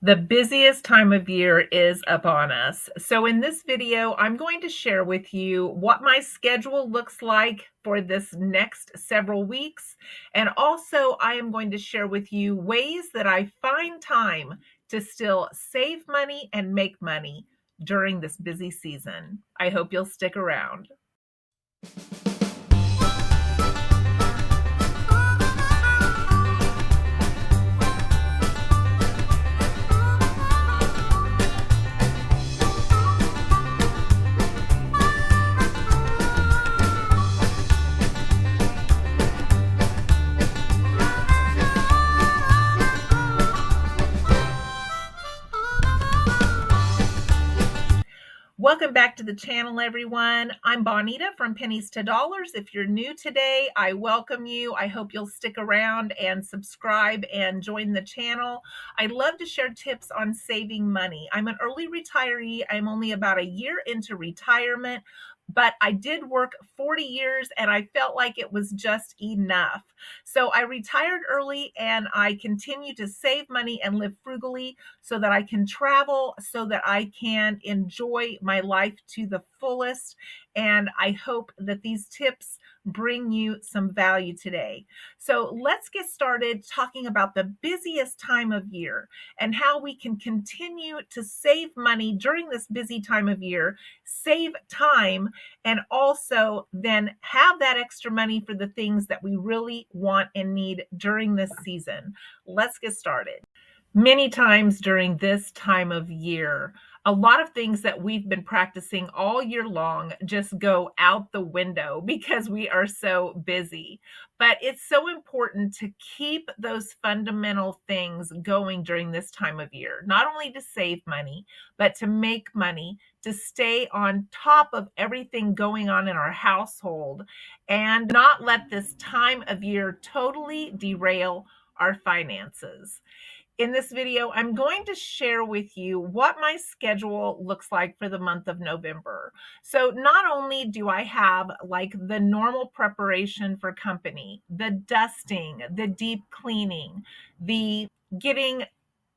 The busiest time of year is upon us. So in this video, I'm going to share with you what my schedule looks like for this next several weeks. And also I am going to share with you ways that I find time to still save money and make money during this busy season. I hope you'll stick around. Welcome back to the channel, everyone. I'm Bonita from Pennies to Dollars. If you're new today, I welcome you. I hope you'll stick around and subscribe and join the channel. I love to share tips on saving money. I'm an early retiree. I'm only about a year into retirement, but I did work 40 years and I felt like it was just enough. So I retired early and I continue to save money and live frugally so that I can travel, so that I can enjoy my life to the fullest. And I hope that these tips bring you some value today. So let's get started talking about the busiest time of year and how we can continue to save money during this busy time of year, save time, and also then have that extra money for the things that we really want and need during this season. Let's get started. Many times during this time of year, a lot of things that we've been practicing all year long just go out the window because we are so busy. But it's so important to keep those fundamental things going during this time of year, not only to save money, but to make money, to stay on top of everything going on in our household, and not let this time of year totally derail our finances. In this video, I'm going to share with you what my schedule looks like for the month of November. So not only do I have like the normal preparation for company, the dusting, the deep cleaning, the getting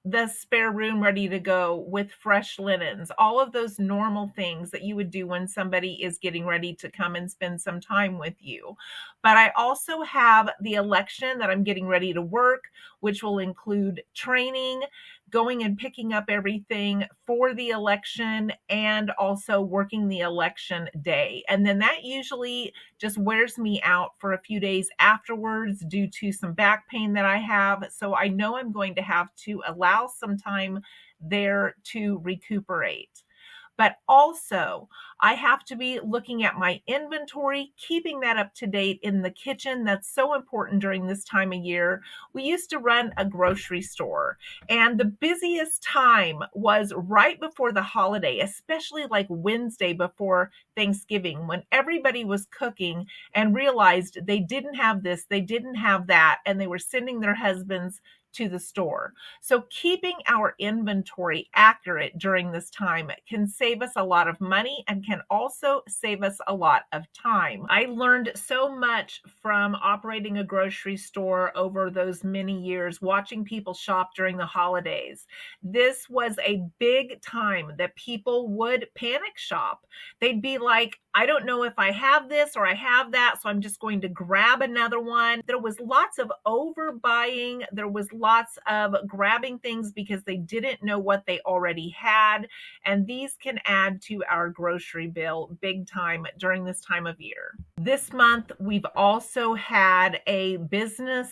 the spare room ready to go with fresh linens, all of those normal things that you would do when somebody is getting ready to come and spend some time with you. But I also have the election that I'm getting ready to work, which will include training, going and picking up everything for the election, and also working the election day. And then that usually just wears me out for a few days afterwards due to some back pain that I have. So I know I'm going to have to allow some time there to recuperate. But also, I have to be looking at my inventory, keeping that up to date in the kitchen. That's so important during this time of year. We used to run a grocery store, and the busiest time was right before the holiday, especially like Wednesday before Thanksgiving, when everybody was cooking and realized they didn't have this, they didn't have that, and they were sending their husbands to the store. So keeping our inventory accurate during this time can save us a lot of money and can also save us a lot of time. I learned so much from operating a grocery store over those many years, watching people shop during the holidays. This was a big time that people would panic shop. They'd be like, I don't know if I have this or I have that, so I'm just going to grab another one. There was lots of overbuying. There was lots of grabbing things because they didn't know what they already had. And these can add to our grocery bill big time during this time of year. This month, we've also had a business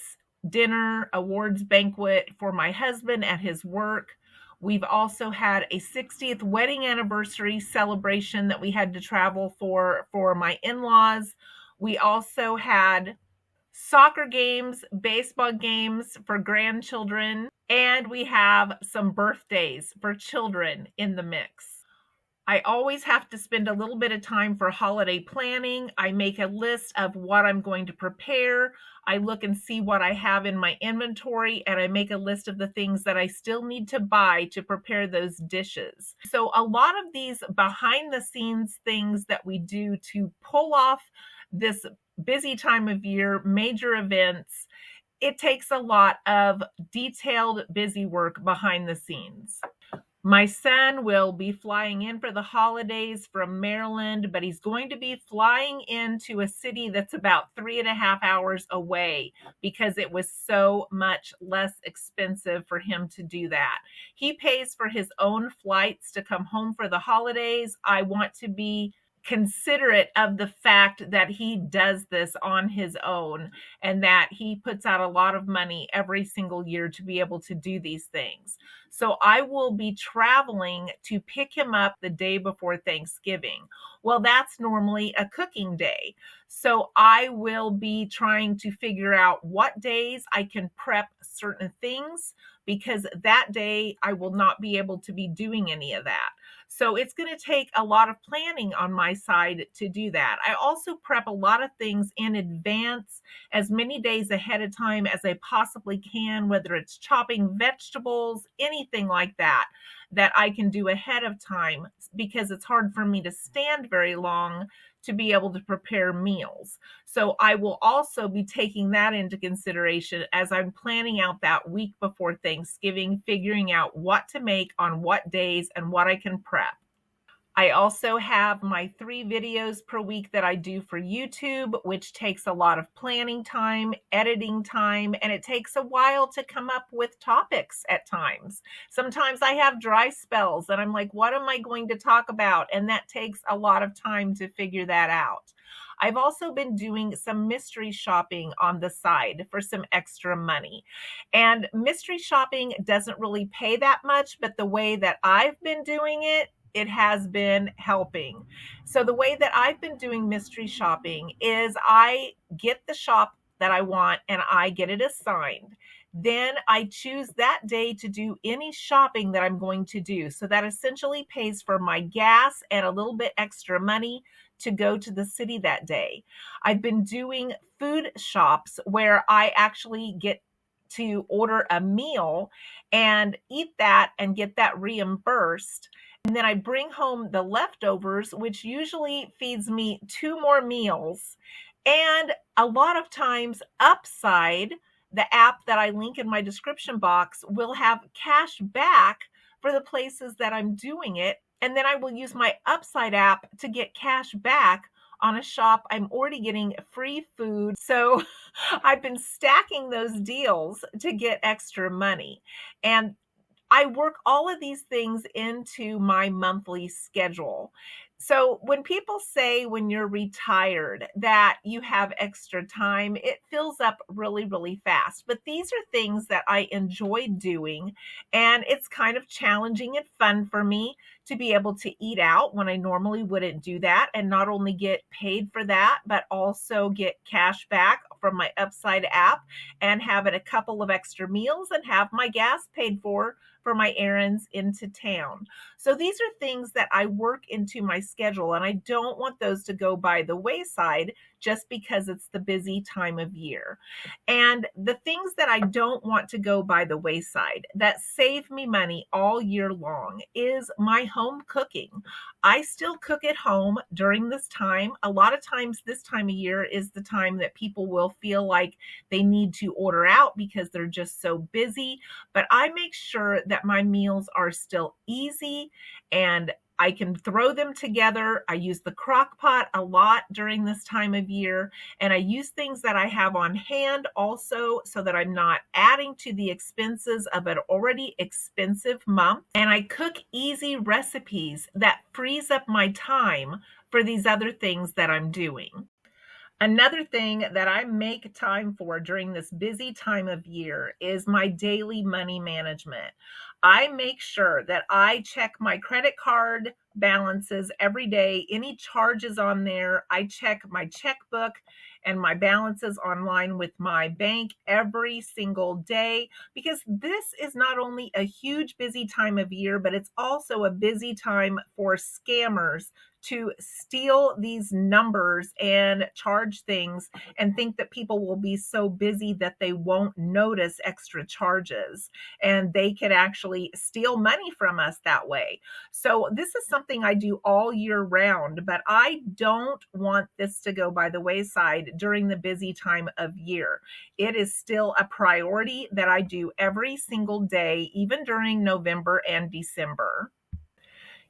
dinner awards banquet for my husband at his work. We've also had a 60th wedding anniversary celebration that we had to travel for my in-laws. We also had soccer games, baseball games for grandchildren, and we have some birthdays for children in the mix. I always have to spend a little bit of time for holiday planning. I make a list of what I'm going to prepare. I look and see what I have in my inventory, and I make a list of the things that I still need to buy to prepare those dishes. So a lot of these behind the scenes things that we do to pull off this busy time of year, major events, it takes a lot of detailed, busy work behind the scenes. My son will be flying in for the holidays from Maryland, but he's going to be flying into a city that's about 3.5 hours away because it was so much less expensive for him to do that. He pays for his own flights to come home for the holidays. I want to be considerate of the fact that he does this on his own and that he puts out a lot of money every single year to be able to do these things. So I will be traveling to pick him up the day before Thanksgiving. Well, that's normally a cooking day. So I will be trying to figure out what days I can prep certain things because that day I will not be able to be doing any of that. So it's going to take a lot of planning on my side to do that. I also prep a lot of things in advance, as many days ahead of time as I possibly can, whether it's chopping vegetables, anything like that, that I can do ahead of time because it's hard for me to stand very long to be able to prepare meals. So I will also be taking that into consideration as I'm planning out that week before Thanksgiving, figuring out what to make on what days and what I can prep. I also have my 3 videos per week that I do for YouTube, which takes a lot of planning time, editing time, and it takes a while to come up with topics at times. Sometimes I have dry spells and I'm like, what am I going to talk about? And that takes a lot of time to figure that out. I've also been doing some mystery shopping on the side for some extra money. And mystery shopping doesn't really pay that much, but the way that I've been doing it, it has been helping. So the way that I've been doing mystery shopping is I get the shop that I want and I get it assigned. Then I choose that day to do any shopping that I'm going to do. So that essentially pays for my gas and a little bit extra money to go to the city that day. I've been doing food shops where I actually get to order a meal and eat that and get that reimbursed. And then I bring home the leftovers, which usually feeds me 2 more meals. And a lot of times, Upside, the app that I link in my description box, will have cash back for the places that I'm doing it. And then I will use my Upside app to get cash back on a shop I'm already getting free food. So I've been stacking those deals to get extra money. And I work all of these things into my monthly schedule. So when people say when you're retired that you have extra time, it fills up really, really fast. But these are things that I enjoy doing, and it's kind of challenging and fun for me to be able to eat out when I normally wouldn't do that and not only get paid for that, but also get cash back from my Upside app and have it a couple of extra meals and have my gas paid for my errands into town. So these are things that I work into my schedule, and I don't want those to go by the wayside just because it's the busy time of year. And the things that I don't want to go by the wayside that save me money all year long is my home cooking. I still cook at home during this time. A lot of times this time of year is the time that people will feel like they need to order out because they're just so busy. But I make sure that my meals are still easy and I can throw them together. I use the crock pot a lot during this time of year, and I use things that I have on hand also so that I'm not adding to the expenses of an already expensive month. And I cook easy recipes that frees up my time for these other things that I'm doing. Another thing that I make time for during this busy time of year is my daily money management. I make sure that I check my credit card balances every day, any charges on there. I check my checkbook and my balances online with my bank every single day because this is not only a huge busy time of year, but it's also a busy time for scammers to steal these numbers and charge things and think that people will be so busy that they won't notice extra charges, and they could actually steal money from us that way. So this is something I do all year round, but I don't want this to go by the wayside during the busy time of year. It is still a priority that I do every single day, even during November and December.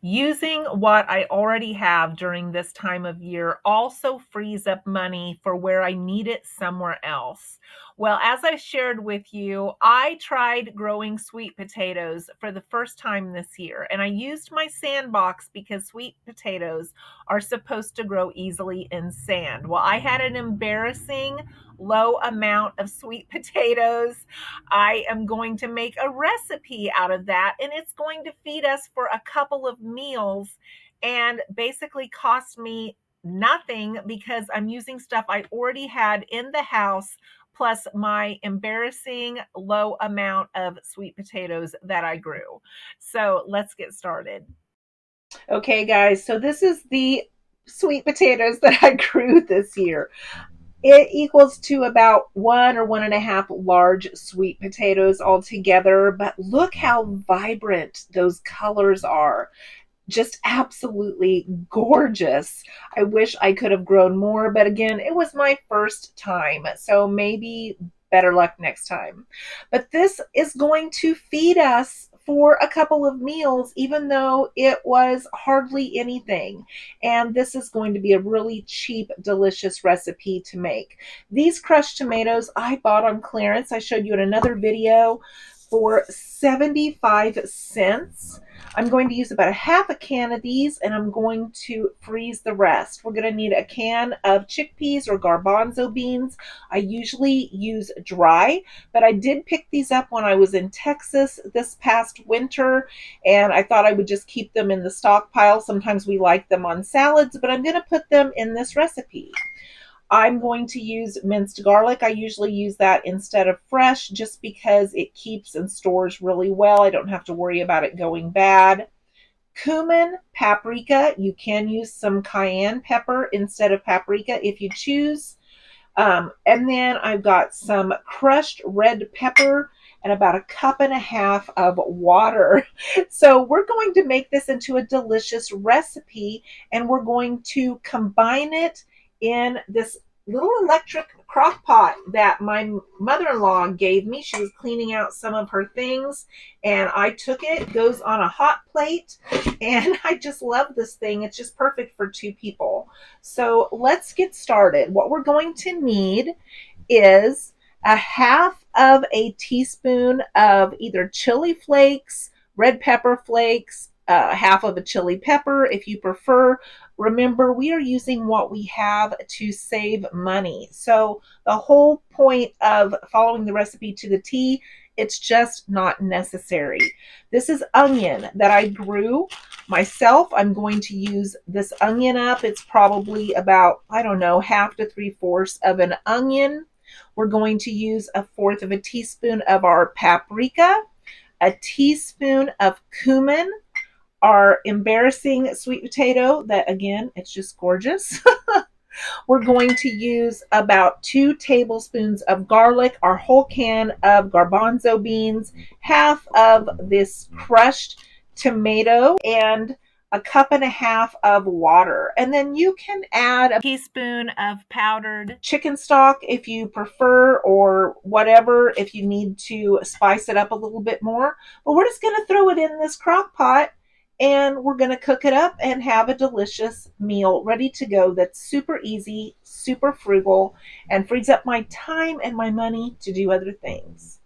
Using what I already have during this time of year also frees up money for where I need it somewhere else. Well, as I shared with you, I tried growing sweet potatoes for the first time this year, and I used my sandbox because sweet potatoes are supposed to grow easily in sand. Well, I had an embarrassing low amount of sweet potatoes. I am going to make a recipe out of that, and it's going to feed us for a couple of meals and basically cost me nothing because I'm using stuff I already had in the house plus my embarrassing low amount of sweet potatoes that I grew. So let's get started. Okay, guys, so this is the sweet potatoes that I grew this year. It equals to about 1 or 1.5 large sweet potatoes altogether. But look how vibrant those colors are. Just absolutely gorgeous. I wish I could have grown more, but again, it was my first time, so maybe better luck next time. But this is going to feed us for a couple of meals, even though it was hardly anything. And this is going to be a really cheap, delicious recipe to make. These crushed tomatoes I bought on clearance. I showed you in another video for 75 cents. I'm going to use about a half a can of these, and I'm going to freeze the rest. We're going to need a can of chickpeas or garbanzo beans. I usually use dry, but I did pick these up when I was in Texas this past winter, and I thought I would just keep them in the stockpile. Sometimes we like them on salads, but I'm going to put them in this recipe. I'm going to use minced garlic. I usually use that instead of fresh just because it keeps and stores really well. I don't have to worry about it going bad. Cumin, paprika. You can use some cayenne pepper instead of paprika if you choose. And then I've got some crushed red pepper and about 1.5 cups of water. So we're going to make this into a delicious recipe, and we're going to combine it in this little electric crock pot that my mother-in-law gave me. She was cleaning out some of her things, and I took it. It goes on a hot plate, and I just love this thing. It's just perfect for 2 people. So let's get started. What we're going to need is a half of a teaspoon of either chili flakes, red pepper flakes, half of a chili pepper if you prefer. Remember, we are using what we have to save money. So the whole point of following the recipe to the T, it's just not necessary. This is onion that I grew myself. I'm going to use this onion up. It's probably about, I don't know, 1/2 to 3/4 of an onion. We're going to use 1/4 of a teaspoon of our paprika, a teaspoon of cumin, our embarrassing sweet potato that, again, it's just gorgeous. We're going to use about 2 tablespoons of garlic, our whole can of garbanzo beans, half of this crushed tomato, and 1.5 cups of water. And then you can add a teaspoon of powdered chicken stock if you prefer, or whatever if you need to spice it up a little bit more. But we're just going to throw it in this crock pot, and we're going to cook it up and have a delicious meal ready to go that's super easy, super frugal, and frees up my time and my money to do other things.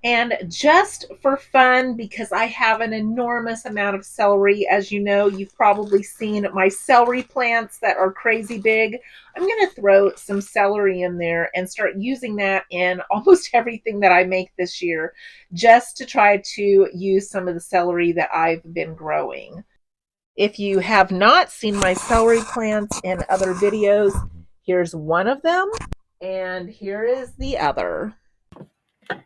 And just for fun, because I have an enormous amount of celery, as you know, you've probably seen my celery plants that are crazy big. I'm going to throw some celery in there and start using that in almost everything that I make this year, just to try to use some of the celery that I've been growing. If you have not seen my celery plants in other videos, here's one of them, and here is the other.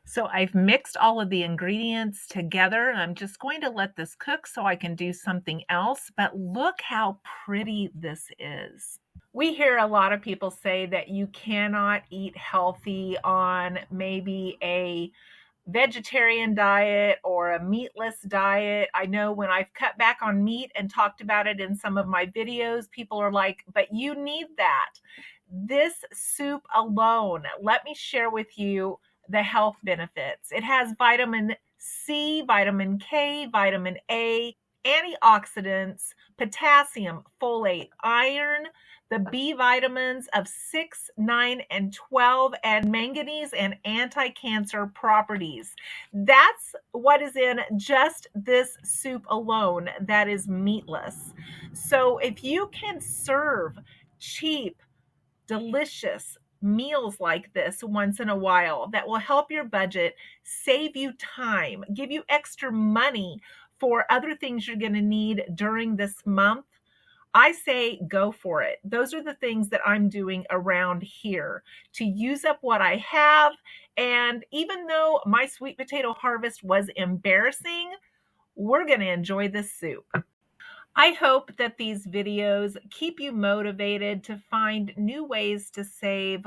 So I've mixed all of the ingredients together and I'm just going to let this cook so I can do something else. But look how pretty this is. We hear a lot of people say that you cannot eat healthy on maybe a vegetarian diet or a meatless diet. I know when I've cut back on meat and talked about it in some of my videos, people are like, but you need that. This soup alone, let me share with you the health benefits. It has vitamin C, vitamin K, vitamin A, antioxidants, potassium, folate, iron, the B vitamins of 6, 9, and 12, and manganese and anti-cancer properties. That's what is in just this soup alone that is meatless. So if you can serve cheap, delicious meals like this once in a while that will help your budget, save you time, give you extra money for other things you're going to need during this month, I say go for it. Those are the things that I'm doing around here to use up what I have. And even though my sweet potato harvest was embarrassing, we're going to enjoy this soup. I hope that these videos keep you motivated to find new ways to save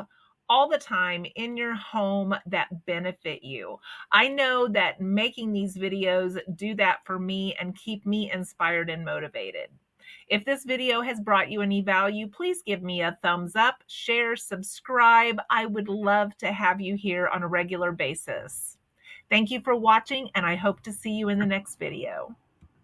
all the time in your home that benefit you. I know that making these videos do that for me and keep me inspired and motivated. If this video has brought you any value, please give me a thumbs up, share, subscribe. I would love to have you here on a regular basis. Thank you for watching, and I hope to see you in the next video.